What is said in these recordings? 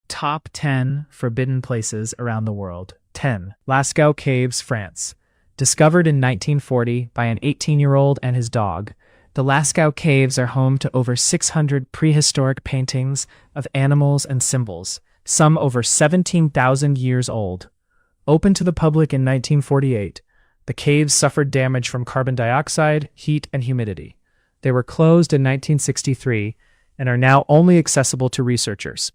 Top 10 forbidden places around the world. 10. Lascaux Caves, France. Discovered in 1940 by an 18-year-old and his dog, the Lascaux Caves are home to over 600 prehistoric paintings of animals and symbols, some over 17,000 years old. Opened to the public in 1948, the caves suffered damage from carbon dioxide, heat, and humidity. They were closed in 1963 and are now only accessible to researchers.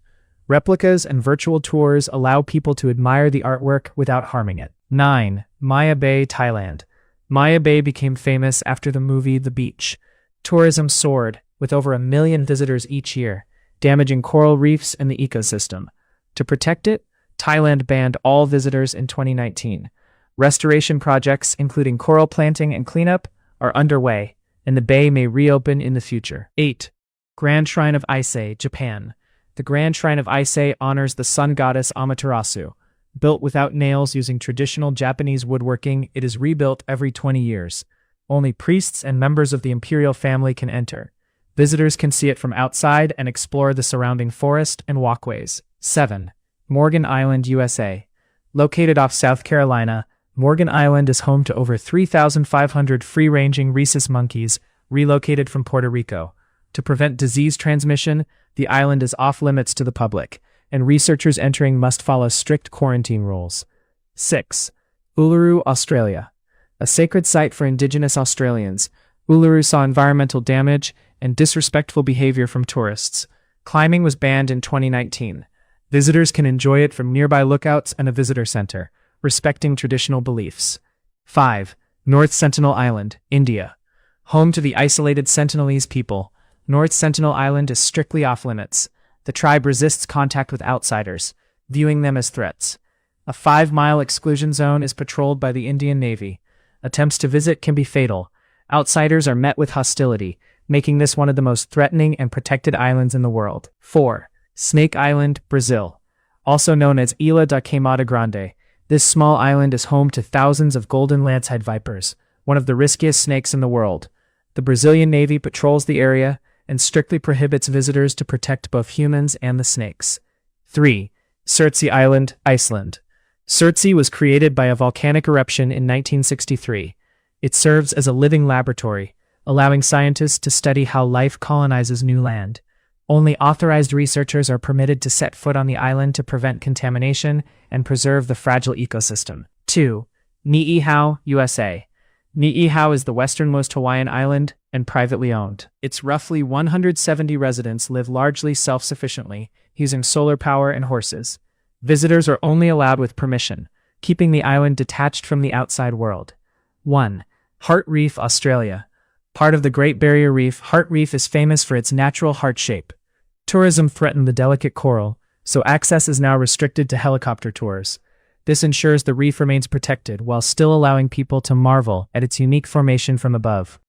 Replicas and virtual tours allow people to admire the artwork without harming it. 9. Maya Bay, Thailand. Maya Bay became famous after the movie The Beach. Tourism soared, with over 1 million visitors each year, damaging coral reefs and the ecosystem. To protect it, Thailand banned all visitors in 2019. Restoration projects, including coral planting and cleanup, are underway, and the bay may reopen in the future. 8. Grand Shrine of Ise, Japan. The Grand Shrine of Ise honors the sun goddess Amaterasu. Built without nails using traditional Japanese woodworking, it is rebuilt every 20 years. Only priests and members of the imperial family can enter. Visitors can see it from outside and explore the surrounding forest and walkways. 7. Morgan Island, USA. Located off South Carolina, Morgan Island is home to over 3,500 free-ranging rhesus monkeys relocated from Puerto Rico. To prevent disease transmission, the island is off-limits to the public, and researchers entering must follow strict quarantine rules. 6. Uluru, Australia. A sacred site for Indigenous Australians, Uluru saw environmental damage and disrespectful behavior from tourists. Climbing was banned in 2019. Visitors can enjoy it from nearby lookouts and a visitor center, respecting traditional beliefs. 5. North Sentinel Island, India. Home to the isolated Sentinelese people, North Sentinel Island is strictly off-limits. The tribe resists contact with outsiders, viewing them as threats. A 5-mile exclusion zone is patrolled by the Indian Navy. Attempts to visit can be fatal. Outsiders are met with hostility, making this one of the most threatening and protected islands in the world. 4. Snake Island, Brazil. Also known as Ilha da Queimada Grande, this small island is home to thousands of golden lancehead vipers, one of the riskiest snakes in the world. The Brazilian Navy patrols the area and strictly prohibits visitors to protect both humans and the snakes. 3. Searcy Island, Iceland. Searcy was created by a volcanic eruption in 1963. It serves as a living laboratory, allowing scientists to study how life colonizes new land. Only authorized researchers are permitted to set foot on the island to prevent contamination and preserve the fragile ecosystem. 2. Niihau, USA. Niihau is the westernmost Hawaiian island and privately owned. Its roughly 170 residents live largely self-sufficiently, using solar power and horses. Visitors are only allowed with permission, keeping the island detached from the outside world. 1. Heart Reef, Australia. Part of the Great Barrier Reef, Heart Reef is famous for its natural heart shape. Tourism threatened the delicate coral, so access is now restricted to helicopter tours. This ensures the reef remains protected while still allowing people to marvel at its unique formation from above.